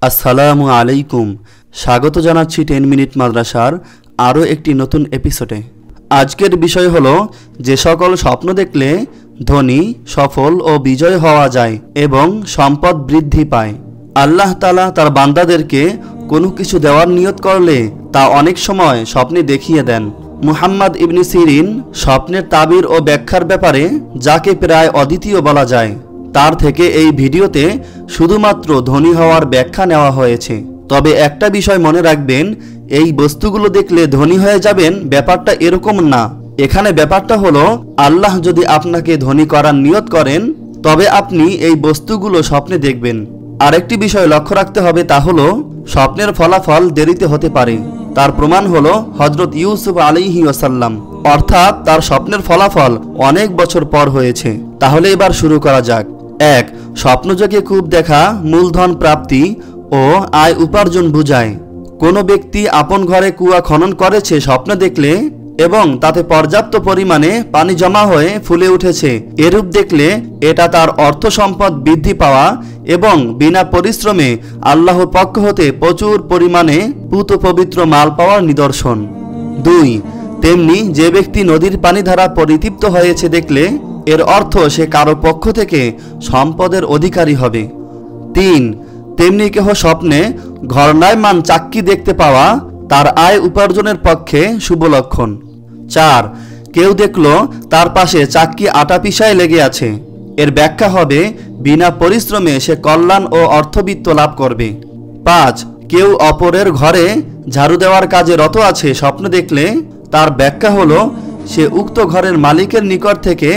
আসসালামু আলাইকুম। স্বাগত জানাচ্ছি 10 মিনিট মাদ্রাসার আরও একটি নতুন এপিসোডে। আজকের বিষয় হলো যে সকল স্বপ্ন দেখলে ধনী, সফল ও বিজয় হওয়া যায় এবং সম্পদ বৃদ্ধি পায়। আল্লাহ তাআলা তার বান্দাদেরকে কোনো কিছু দেওয়ার নিয়ত করলে তা অনেক সময় স্বপ্নে দেখিয়ে দেন। মুহাম্মদ ইবনে সিরিন স্বপ্নের তাবির ও ব্যাখ্যার ব্যাপারে যাকে প্রায় অদ্বিতীয় বলা যায়, তার থেকে এই ভিডিওতে শুধুমাত্র ধনী হওয়ার ব্যাখ্যা নেওয়া হয়েছে। তবে একটা বিষয় মনে রাখবেন, এই বস্তুগুলো দেখলে ধনী হয়ে যাবেন ব্যাপারটা এরকম না। এখানে ব্যাপারটা হলো, আল্লাহ যদি আপনাকে ধনী করার নিয়ত করেন তবে আপনি এই বস্তুগুলো স্বপ্নে দেখবেন। আরেকটি বিষয় লক্ষ্য রাখতে হবে, তা হলো স্বপ্নের ফলাফল দেরিতে হতে পারে। তার প্রমাণ হলো হযরত ইউসুফ আলাইহি ওয়াসাল্লাম, অর্থাৎ তার স্বপ্নের ফলাফল অনেক বছর পর হয়েছে। তাহলে এবার শুরু করা যাক। 1. স্বপ্নযোগে খুব দেখা মূলধন প্রাপ্তি ও আয় উপার্জন বোঝায়। কোনো ব্যক্তি আপন ঘরে কুয়া খনন করেছে স্বপ্ন দেখলে এবং তাতে পর্যাপ্ত পরিমাণে পানি জমা হয়ে ফুলে উঠেছে, এরূপ দেখলে এটা তার অর্থ সম্পদ বৃদ্ধি পাওয়া এবং বিনা পরিশ্রমে আল্লাহর পক্ষ হতে প্রচুর পরিমাণে পূত পবিত্র মাল পাওয়ার নিদর্শন। 2. তেমনি যে ব্যক্তি নদীর পানি দ্বারা পরিতৃপ্ত হয়েছে দেখলে এর অর্থ সে কারো পক্ষ থেকে সম্পদের অধিকারী হবে। 3. তেমনি কেহ স্বপ্নে ঘরনায়মান চাক্কি দেখতে পাওয়া তার আয় উপার্জনের পক্ষে শুভ লক্ষণ। 4. কেউ দেখল তার পাশে চাক্কি আটা পিষায় লেগে আছে, এর ব্যাখ্যা হবে বিনা পরিশ্রমে সে কল্যাণ ও অর্থবিত্ত লাভ করবে। 5. কেউ অপরের ঘরে ঝাড়ু দেওয়ার কাজে রত আছে স্বপ্ন দেখলে তার ব্যাখ্যা হলো সে উক্ত ঘরের মালিকের নিকট থেকে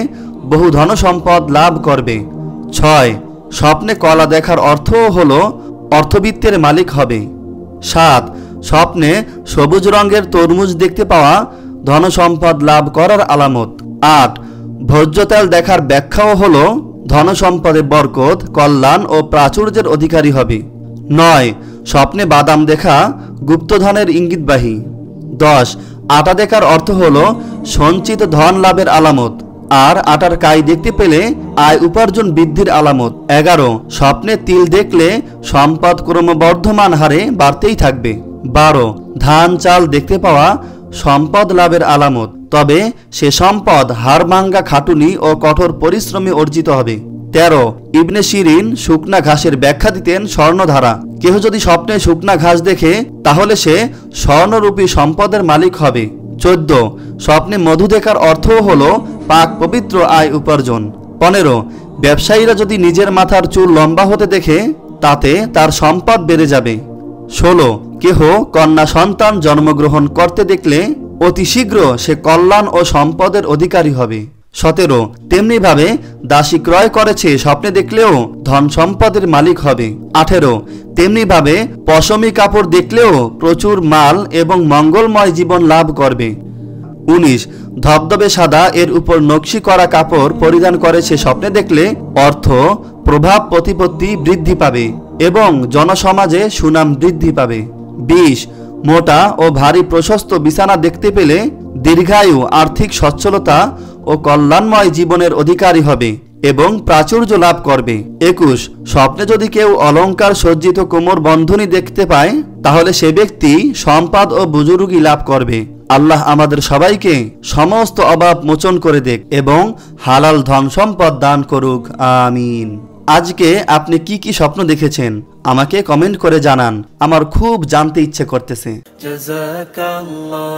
বহু ধন সম্পদ লাভ করবে। 6. স্বপ্নে কলা দেখার অর্থও হলো অর্থবিত্তের মালিক হবে। 7. স্বপ্নে সবুজ রঙের তরমুজ দেখতে পাওয়া ধন সম্পদ লাভ করার আলামত। 8. ভোজ্য তেল দেখার ব্যাখ্যাও হলো ধন সম্পদে বরকত, কল্যাণ ও প্রাচুর্যের অধিকারী হবে। 9. স্বপ্নে বাদাম দেখা গুপ্তধনের ইঙ্গিতবাহী। 10. আটা দেখার অর্থ হলো সঞ্চিত ধন লাভের আলামত, আর আটার কাই দেখতে পেলে আয় উপার্জন বৃদ্ধির আলামত। 11. স্বপ্নে তিল দেখলে সম্পদ ক্রমবর্ধমান হারে বাড়তেই থাকবে। 12. ধান চাল দেখতে পাওয়া সম্পদ লাভের আলামত, তবে সে সম্পদ হাড়ভাঙ্গা খাটুনি ও কঠোর পরিশ্রমে অর্জিত হবে। 13. ইবনে সিরিন শুকনা ঘাসের ব্যাখ্যা দিতেন স্বর্ণধারা। কেহ যদি স্বপ্নে শুকনা ঘাস দেখে তাহলে সে স্বর্ণরূপী সম্পদের মালিক হবে। 14. স্বপ্নে মধু দেখার অর্থও হলো পাক পবিত্র আয় উপার্জন। 15. ব্যবসায়ীরা যদি নিজের মাথার চুল লম্বা হতে দেখে তাতে তার সম্পদ বেড়ে যাবে। 16. কেহ কন্যা সন্তান জন্মগ্রহণ করতে দেখলে অতি শীঘ্র সে কল্যাণ ও সম্পদের অধিকারী হবে। 17. তেমনিভাবে দাসী ক্রয় করেছে স্বপ্নে দেখলেও ধন সম্পদের মালিক হবে। 18. তেমনিভাবে পশমি কাপড় দেখলেও প্রচুর মাল এবং মঙ্গলময় জীবন লাভ করবে। 19. ধবধবে সাদা এর উপর নকশি করা কাপড় পরিধান করেছে স্বপ্নে দেখলে অর্থ, প্রভাব, প্রতিপত্তি বৃদ্ধি পাবে এবং জনসমাজে সুনাম বৃদ্ধি পাবে। 20. মোটা ও ভারী প্রশস্ত বিছানা দেখতে পেলে দীর্ঘায়ু, আর্থিক সচ্ছলতা ও কল্যাণময় জীবনের অধিকারী হবে এবং প্রাচুর্য লাভ করবে। 21. স্বপ্নে যদি কেউ অলংকার সজ্জিত কোমর বন্ধনী দেখতে পায় তাহলে সে ব্যক্তি সম্পদ ও বুজুর্গি লাভ করবে। আল্লাহ আমাদের সবাইকে সমস্ত অভাব মোচন করে দেখ এবং হালাল ধন সম্পদ দান করুক, আমিন। আজকে আপনি কি কি স্বপ্ন দেখেছেন আমাকে কমেন্ট করে জানান, আমার খুব জানতে ইচ্ছে করতেছে। জাযাকাল্লাহ।